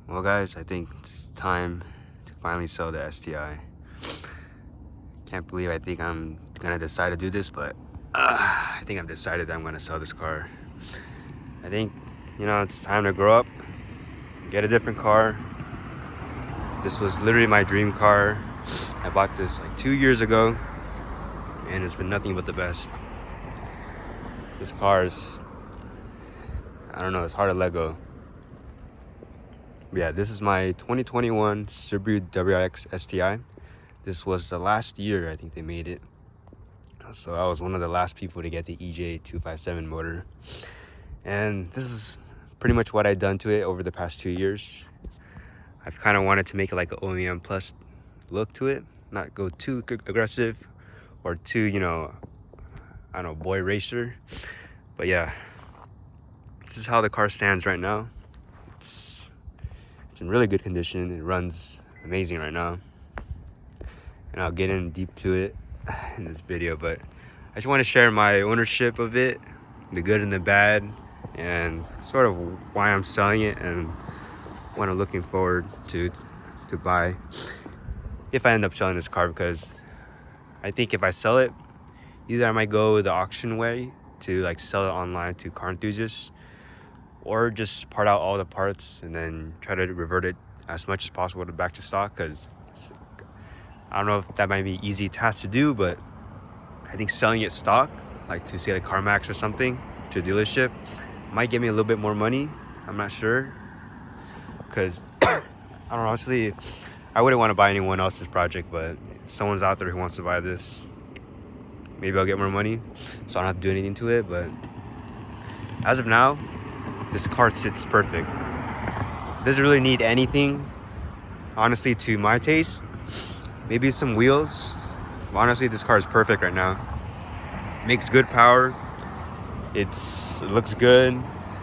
Well guys, I think it's time to finally sell the STI. Can't believe I think I'm gonna decide to do this, but I think I've decided that I'm gonna sell this car. I think, it's time to grow up, get a different car. This was literally my dream car. I bought this like 2 years ago, and it's been nothing but the best. This car is, I don't know, it's hard to let go. But yeah, this is my 2021 Subaru WRX STI. This was the last year I think they made it. So I was one of the last people to get the EJ257 motor. And this is pretty much what I've done to it over the past 2 years. I've kind of wanted to make it like an OEM plus look to it. Not go too aggressive or too, I don't know, boy racer. But yeah, this is how the car stands right now. It's in really good condition. It runs amazing right now. And I'll get in deep to it in this video, but I just want to share my ownership of it, the good and the bad, and sort of why I'm selling it and what I'm looking forward to buy if I end up selling this car. Because I think if I sell it, either I might go the auction way to like sell it online to car enthusiasts, or just part out all the parts and then try to revert it as much as possible back to stock. Because I don't know if that might be easy task to do, but I think selling it stock, like to say like CarMax or something, to a dealership, might get me a little bit more money. I'm not sure, because I don't know, honestly, I wouldn't want to buy anyone else's project, but if someone's out there who wants to buy this, maybe I'll get more money, so I don't have to do anything to it. But as of now, this car sits perfect. Doesn't really need anything, honestly, to my taste. Maybe some wheels. But honestly, this car is perfect right now. Makes good power. It looks good.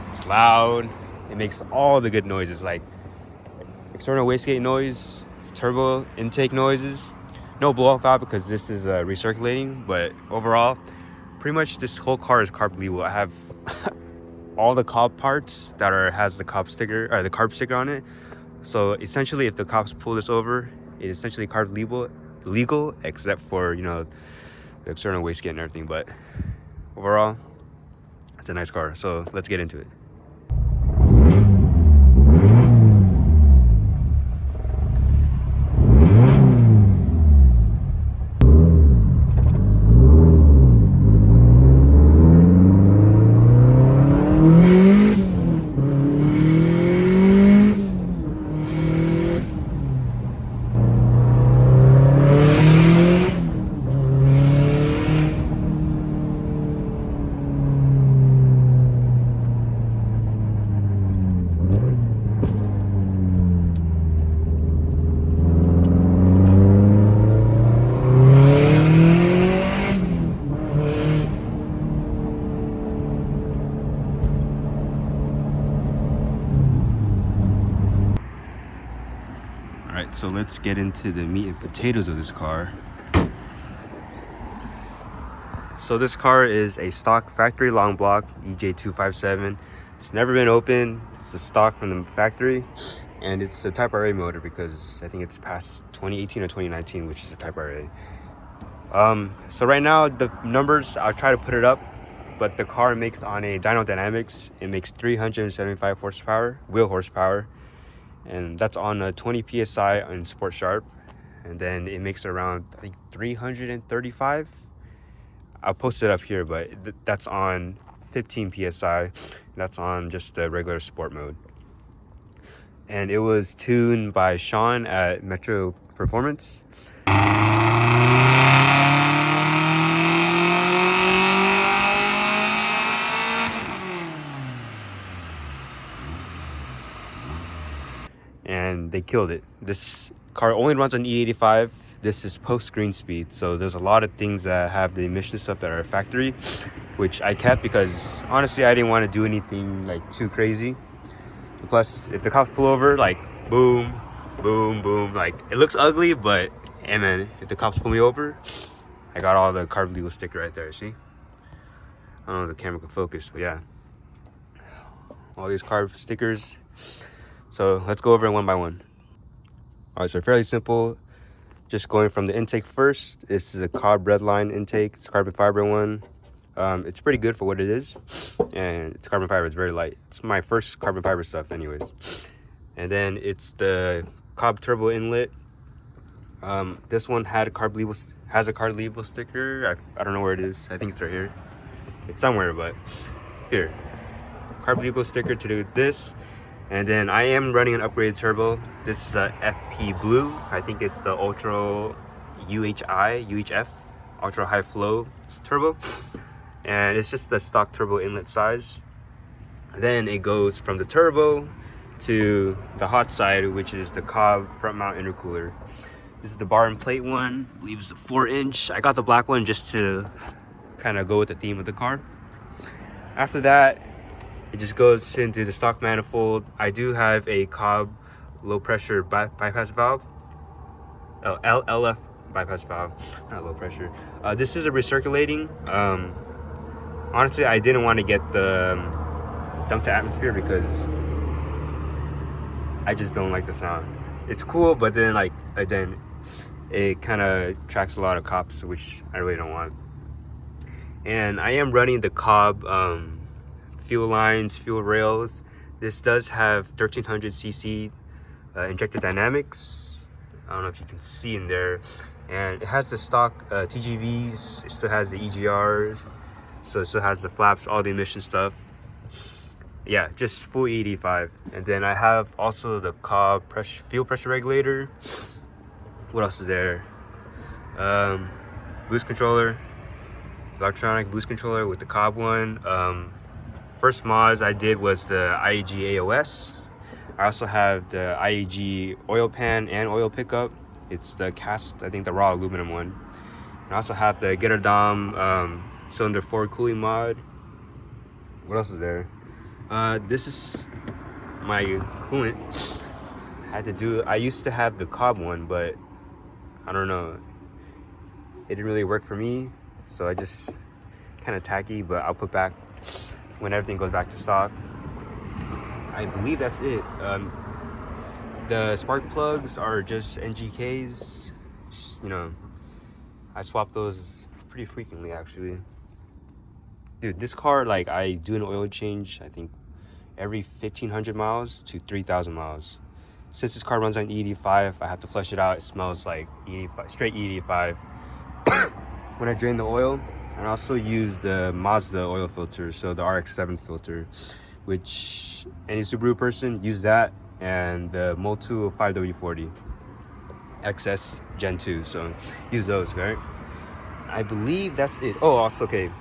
It's loud. It makes all the good noises, like external wastegate noise, turbo intake noises. No blow off valve because this is recirculating. But overall, pretty much this whole car is carb legal. I have all the carb parts that has the carb sticker or the carb sticker on it. So essentially, if the cops pull this over, it's essentially carb legal, except for the external wastegate and everything. But overall, it's a nice car. So let's get into it. Alright, so let's get into the meat and potatoes of this car. So this car is a stock factory long block EJ257. It's never been opened. It's a stock from the factory, and it's a Type RA motor because I think it's past 2018 or 2019, which is a Type RA. So right now the numbers, I'll try to put it up, but the car makes on a dyno dynamics, it makes 375 horsepower, wheel horsepower, and that's on a 20 psi on Sport Sharp, and then it makes around, I think, 335. I'll post it up here, but that's on 15 psi. That's on just the regular sport mode. And it was tuned by Sean at Metro Performance. And they killed it. This car only runs on E85. This is post green speed, so there's a lot of things that have the emission stuff that are factory, which I kept because honestly I didn't want to do anything like too crazy. Plus, if the cops pull over, like boom, boom, boom, like it looks ugly, but hey man, if the cops pull me over, I got all the carb legal sticker right there. See? I don't know if the camera can focus, but yeah, all these carb stickers. So let's go over it one by one. All right, so fairly simple. Just going from the intake first. This is a Cobb Redline intake. It's carbon fiber one. It's pretty good for what it is, and it's carbon fiber. It's very light. It's my first carbon fiber stuff anyways. And then it's the Cobb turbo inlet. This one has a carb label sticker. I don't know where it is. I think it's right here. It's somewhere, but here. Carb label sticker to do this. And then I am running an upgraded turbo. This is a FP Blue. I think it's the Ultra UHF, Ultra High Flow turbo. And it's just the stock turbo inlet size. Then it goes from the turbo to the hot side, which is the Cobb front mount intercooler. This is the bar and plate one. I believe it's a 4-inch. I got the black one just to kind of go with the theme of the car. After that, it just goes into the stock manifold. I do have a Cobb low pressure bypass valve. Oh, LF bypass valve, not low pressure. This is a recirculating. Honestly, I didn't want to get the dump to atmosphere because I just don't like the sound. It's cool, but then it kind of attracts a lot of cops, which I really don't want. And I am running the Cobb fuel lines, fuel rails. This does have 1300cc injector dynamics. I don't know if you can see in there. And it has the stock TGVs. It still has the EGRs. So it still has the flaps, all the emission stuff. Yeah, just full E85. And then I have also the Cobb fuel pressure regulator. What else is there? Boost controller, electronic boost controller with the Cobb one. First mods I did was the IAG AOS. I also have the IAG oil pan and oil pickup. It's the cast, I think the raw aluminum one. I also have the Getter Dom cylinder forward cooling mod. What else is there? This is my coolant. I used to have the Cobb one, but I don't know. It didn't really work for me, so I just kind of tacky, but I'll put back when everything goes back to stock. I believe that's it. The spark plugs are just NGKs. Just, I swap those pretty frequently actually. Dude, this car, I do an oil change, I think every 1,500 miles to 3,000 miles. Since this car runs on E85, I have to flush it out. It smells like E85, straight E85 when I drain the oil. And I also use the Mazda oil filter, so the RX-7 filter, which any Subaru person use that, and the Motul 5W40 XS Gen 2, so use those, right? I believe that's it. Oh, also, okay,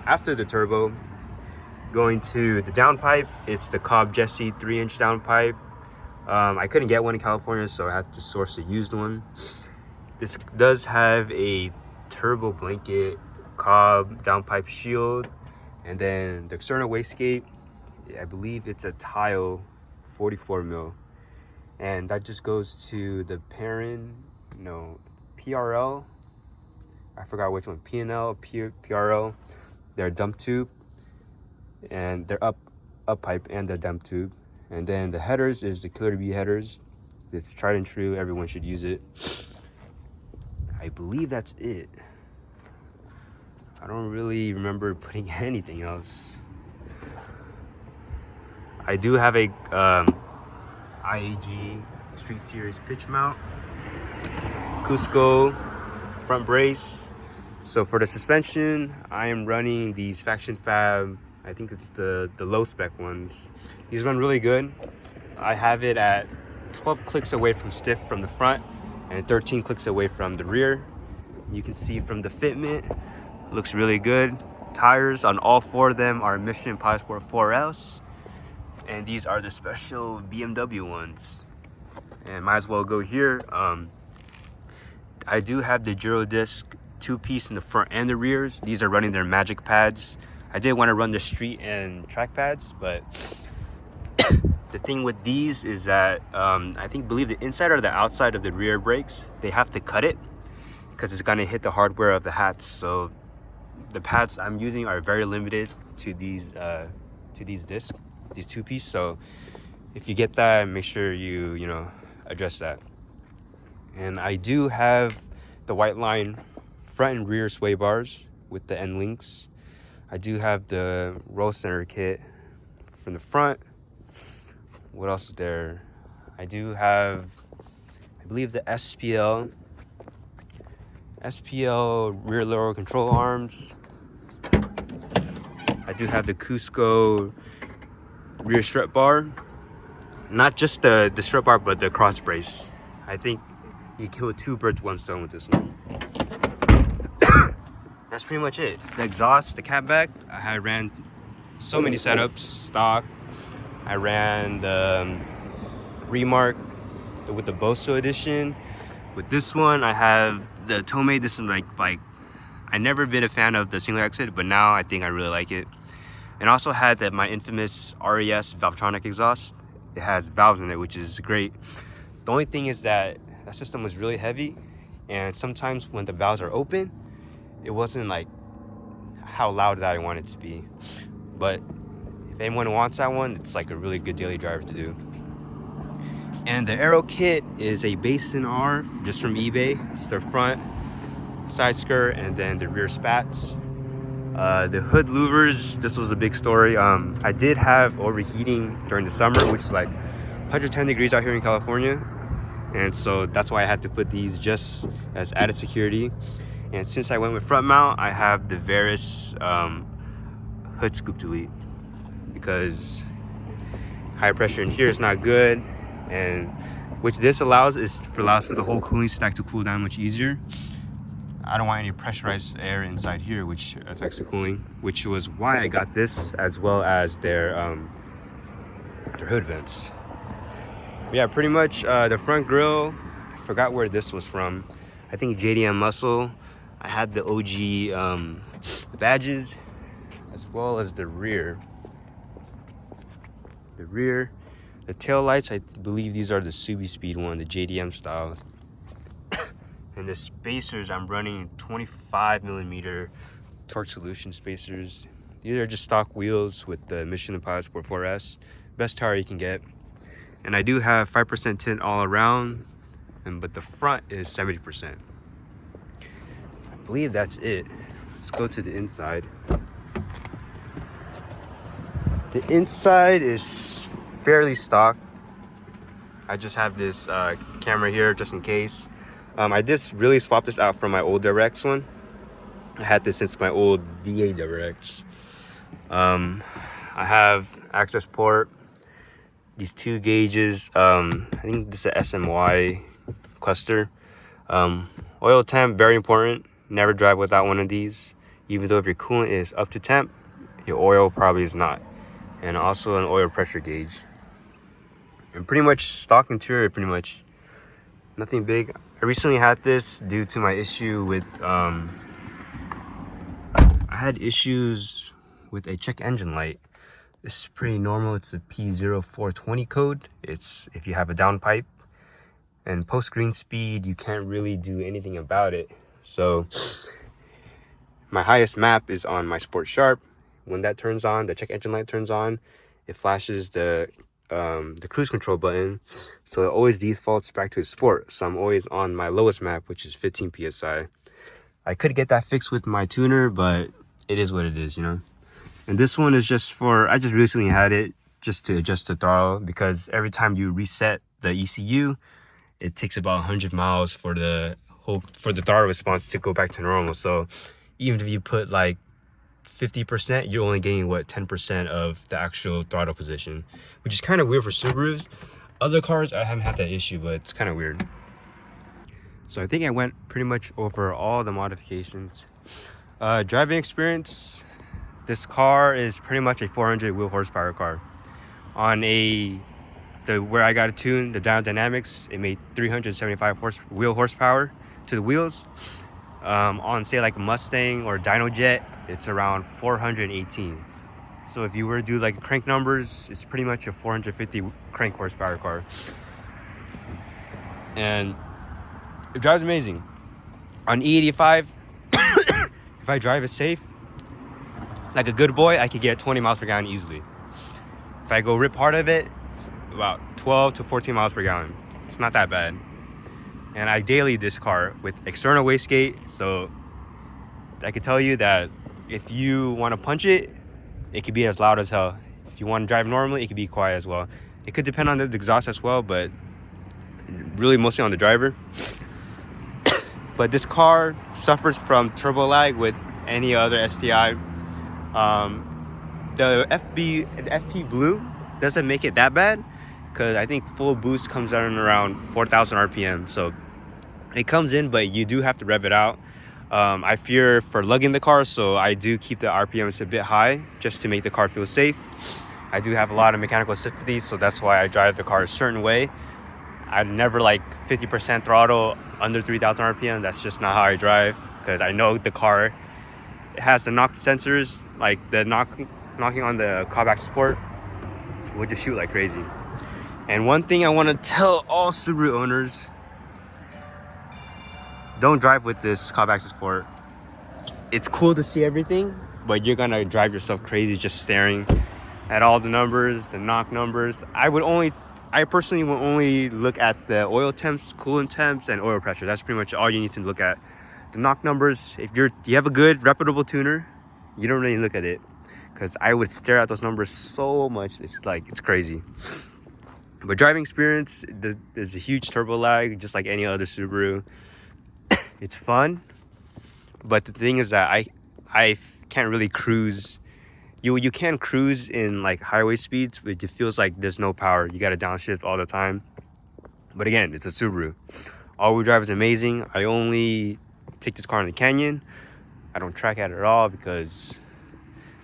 after the turbo, going to the downpipe, it's the Cobb Jesse 3-inch downpipe. I couldn't get one in California, so I had to source a used one. This does have a turbo blanket Cobb downpipe shield, and then the external wastegate, I believe it's a tile 44 mil, and that just goes to the PRL, I forgot which one, PNL, PRL, their dump tube, and their up pipe and the dump tube. And then the headers is the Killer B headers. It's tried and true, everyone should use it. I believe that's it. I don't really remember putting anything else. I do have a IAG Street Series pitch mount, Cusco front brace. So for the suspension, I am running these Faction Fab, I think it's the low spec ones. These run really good. I have it at 12 clicks away from stiff from the front and 13 clicks away from the rear. You can see from the fitment, it looks really good. Tires on all 4 of them are Michelin Pilot Sport 4S, and these are the special BMW ones. And might as well go here. I do have the Giro disc 2-piece in the front and the rears. These are running their magic pads. I did want to run the street and track pads, but the thing with these is that believe the inside or the outside of the rear brakes, they have to cut it because it's gonna hit the hardware of the hats. So the pads I'm using are very limited to these discs, these 2-piece. So if you get that, make sure you know, address that. And I do have the white line front and rear sway bars with the end links. I do have the roll center kit from the front. What else is there? I do have, I believe, the SPL rear lower control arms. I do have the Cusco rear strut bar. Not just the strut bar, but the cross brace. I think you kill 2 birds, 1 stone with this one. That's pretty much it. The exhaust, the catback, I ran so many setups, stock. I ran the Remark with the Boso edition. With this one, I have the Tomei. This is like I never been a fan of the single exit, but now I think I really like it. And also had my infamous RES Valvetronic exhaust. It has valves in it, which is great. The only thing is that system was really heavy, and sometimes when the valves are open, it wasn't like how loud that I want it to be. But if anyone wants that one, it's like a really good daily driver to do. And the aero kit is a Basin R just from eBay. It's the front side skirt and then the rear spats. The hood louvers, this was a big story. I did have overheating during the summer, which is like 110 degrees out here in California. And so that's why I had to put these just as added security. And since I went with front mount, I have the Veris hood scoop delete, because high pressure in here is not good. And which this allows for the whole cooling stack to cool down much easier. I don't want any pressurized air inside here, which affects the cooling, which was why I got this, as well as their hood vents. But yeah, pretty much the front grille, I forgot where this was from. I think JDM Muscle. I had the OG badges, as well as the rear. The tail lights, I believe these are the Subi Speed one, the JDM style. And the spacers, I'm running 25mm torque solution spacers. These are just stock wheels with the Michelin Pilot Sport 4S. Best tire you can get. And I do have 5% tint all around, but the front is 70%. I believe that's it. Let's go to the inside. The inside is fairly stock. I just have this camera here just in case. I just really swapped this out from my old WRX one. I had this since my old VA WRX. I have access port, these 2 gauges. I think this is a SMY cluster. Oil temp, very important. Never drive without one of these. Even though if your coolant is up to temp, your oil probably is not. And also an oil pressure gauge. And pretty much stock interior, pretty much. Nothing big. I recently had this due to my issue with, I had issues with a check engine light. This is pretty normal. It's a P0420 code. It's if you have a downpipe. And post green speed, you can't really do anything about it. So my highest map is on my Sport Sharp. When that turns on, the check engine light turns on, it flashes the cruise control button, so it always defaults back to Sport. So I'm always on my lowest map, which is 15 psi. I could get that fixed with my tuner, but it is what it is, you know. And this one is just for, I just recently had it just to adjust the throttle, because every time you reset the ECU, it takes about 100 miles for the throttle response to go back to normal. So even if you put like 50%, you're only getting 10% of the actual throttle position, which is kind of weird for Subarus. Other cars, I haven't had that issue, but it's kind of weird. So I think I went pretty much over all the modifications. Driving experience, this car is pretty much a 400 wheel horsepower car. On where I got it tuned, the Dyno Dynamics, it made 375 wheel horsepower to the wheels. On say like a Mustang or Dyno Jet, it's around 418. So if you were to do like crank numbers, it's pretty much a 450 crank horsepower car. And it drives amazing. On E85, if I drive it safe, like a good boy, I could get 20 miles per gallon easily. If I go rip hard of it, about 12 to 14 miles per gallon. It's not that bad. And I daily this car with external wastegate, so I can tell you that if you want to punch it, it could be as loud as hell. If you want to drive normally, it could be quiet as well. It could depend on the exhaust as well, but really mostly on the driver. But this car suffers from turbo lag with any other STI. The FP Blue doesn't make it that bad, because I think full boost comes in around 4,000 RPM. So it comes in, but you do have to rev it out. I fear for lugging the car, so I do keep the RPMs a bit high just to make the car feel safe. I do have a lot of mechanical sympathy, so that's why I drive the car a certain way. I'd never like 50% throttle under 3,000 RPM. That's just not how I drive, because I know the car, it has the knock sensors, like the knocking on the callback support would just shoot like crazy. And one thing I want to tell all Subaru owners: don't drive with this callback support. It's cool to see everything, but you're gonna drive yourself crazy just staring at all the numbers, the knock numbers. I personally will only look at the oil temps, coolant temps, and oil pressure. That's pretty much all you need to look at. The knock numbers, if you have a good, reputable tuner, you don't really look at it, because I would stare at those numbers so much. It's crazy. But driving experience, there's a huge turbo lag, just like any other Subaru. It's fun, but the thing is that I can't really cruise. You can cruise in like highway speeds, but it feels like there's no power. You got to downshift all the time. But again, it's a Subaru. All-wheel drive is amazing. I only take this car in the canyon. I don't track at it at all, because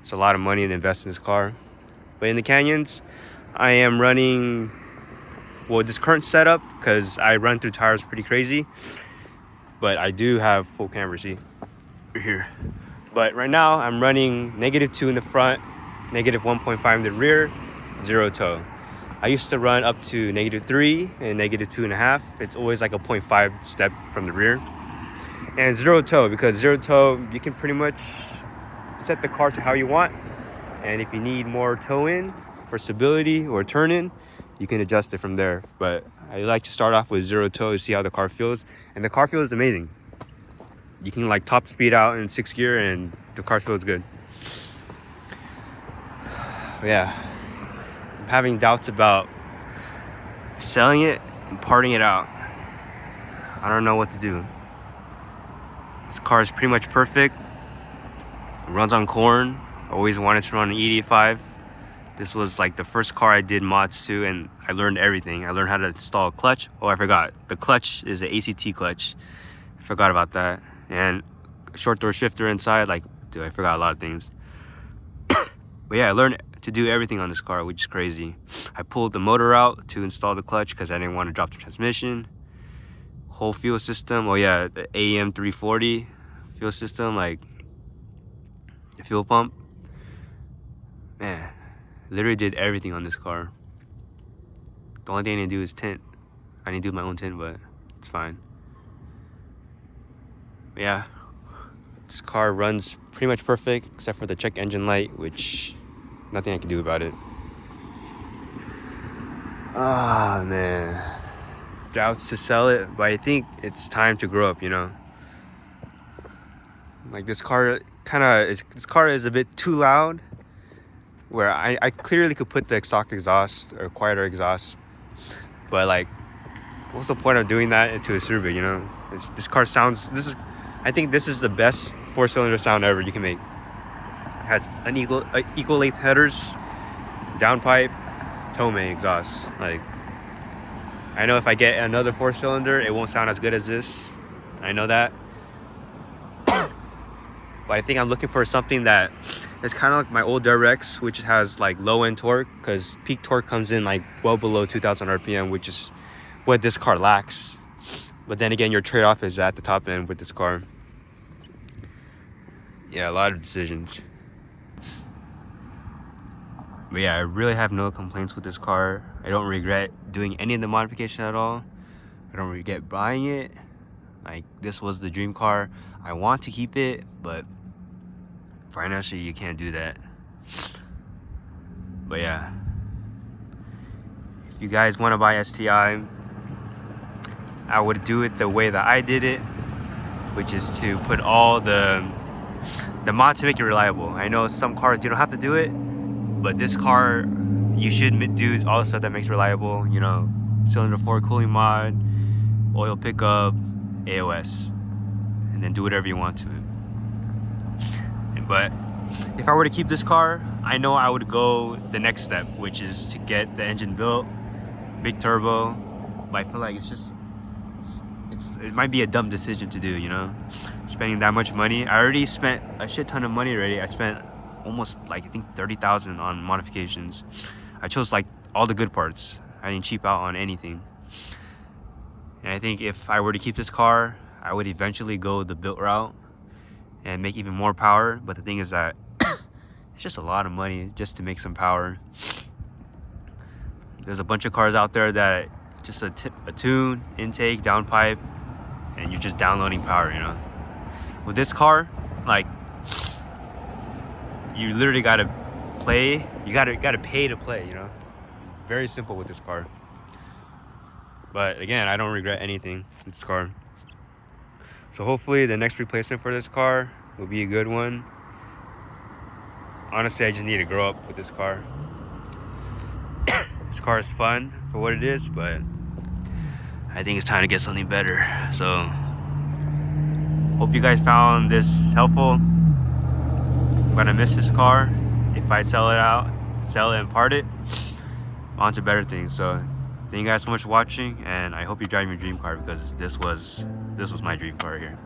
it's a lot of money to invest in this car. But in the canyons, I am running, well, this current setup, because I run through tires pretty crazy. But I do have full camera, see, right here. But right now, I'm running -2 in the front, -1.5 in the rear, 0 tow. I used to run up to -3 and -2.5. It's always like a 0.5 step from the rear. And 0 tow, because 0 tow, you can pretty much set the car to how you want. And if you need more tow in for stability or turn in, you can adjust it from there. But I like to start off with 0 tow to see how the car feels. And the car feels amazing. You can like top speed out in 6th gear and the car feels good. Yeah, I'm having doubts about selling it and parting it out. I don't know what to do. This car is pretty much perfect. It runs on corn. I always wanted to run an E85. This was like the first car I did mods to, and I learned everything. I learned how to install a clutch. Oh, I forgot. The clutch is an ACT clutch. I forgot about that. And a short door shifter inside. Like, dude, I forgot a lot of things. But yeah, I learned to do everything on this car, which is crazy. I pulled the motor out to install the clutch because I didn't want to drop the transmission. Whole fuel system. Oh yeah, the AM 340 fuel system, like the fuel pump. Man, literally did everything on this car. The only thing I need to do is tint. I need to do my own tint, but it's fine. But yeah, this car runs pretty much perfect except for the check engine light, which nothing I can do about it. Ah, man. Doubts to sell it, but I think it's time to grow up, you know. Like this car is a bit too loud, where I clearly could put the stock exhaust or quieter exhaust, but like, what's the point of doing that into a Subaru, you know? This car sounds, I think this is the best 4-cylinder sound ever you can make. It has equal length headers, downpipe, Tome exhaust. Like, I know if I get another 4-cylinder, it won't sound as good as this. I know that. But I think I'm looking for something that is kind of like my old WRX, which has like low end torque, because peak torque comes in like well below 2,000 RPM, which is what this car lacks. But then again, your trade-off is at the top end with this car. Yeah, a lot of decisions. But yeah, I really have no complaints with this car. I don't regret doing any of the modification at all. I don't regret buying it. Like, this was the dream car. I want to keep it, but financially you can't do that. But yeah, if you guys want to buy STI, I would do it the way that I did it, which is to put all the mods to make it reliable. I know some cars you don't have to do it, but this car you should do all the stuff that makes it reliable. You know, cylinder 4 cooling mod, oil pickup, AOS, and then do whatever you want to it. But if I were to keep this car, I know I would go the next step, which is to get the engine built, big turbo. But I feel like it might be a dumb decision to do, you know, spending that much money. I already spent a shit ton of money already. I spent almost like I think 30,000 on modifications. I chose like all the good parts. I didn't cheap out on anything. And I think if I were to keep this car, I would eventually go the built route and make even more power. But the thing is that it's just a lot of money just to make some power. There's a bunch of cars out there that just a tune, intake, downpipe, and you're just downloading power, you know. With this car, like, you literally gotta play. You gotta pay to play, you know. Very simple with this car. But again, I don't regret anything with this car. So hopefully the next replacement for this car will be a good one. Honestly, I just need to grow up with this car. This car is fun for what it is, but I think it's time to get something better. So hope you guys found this helpful. I'm gonna miss this car. If I sell it and part it, on to better things. So thank you guys so much for watching, and I hope you're driving your dream car, because this was my dream car here.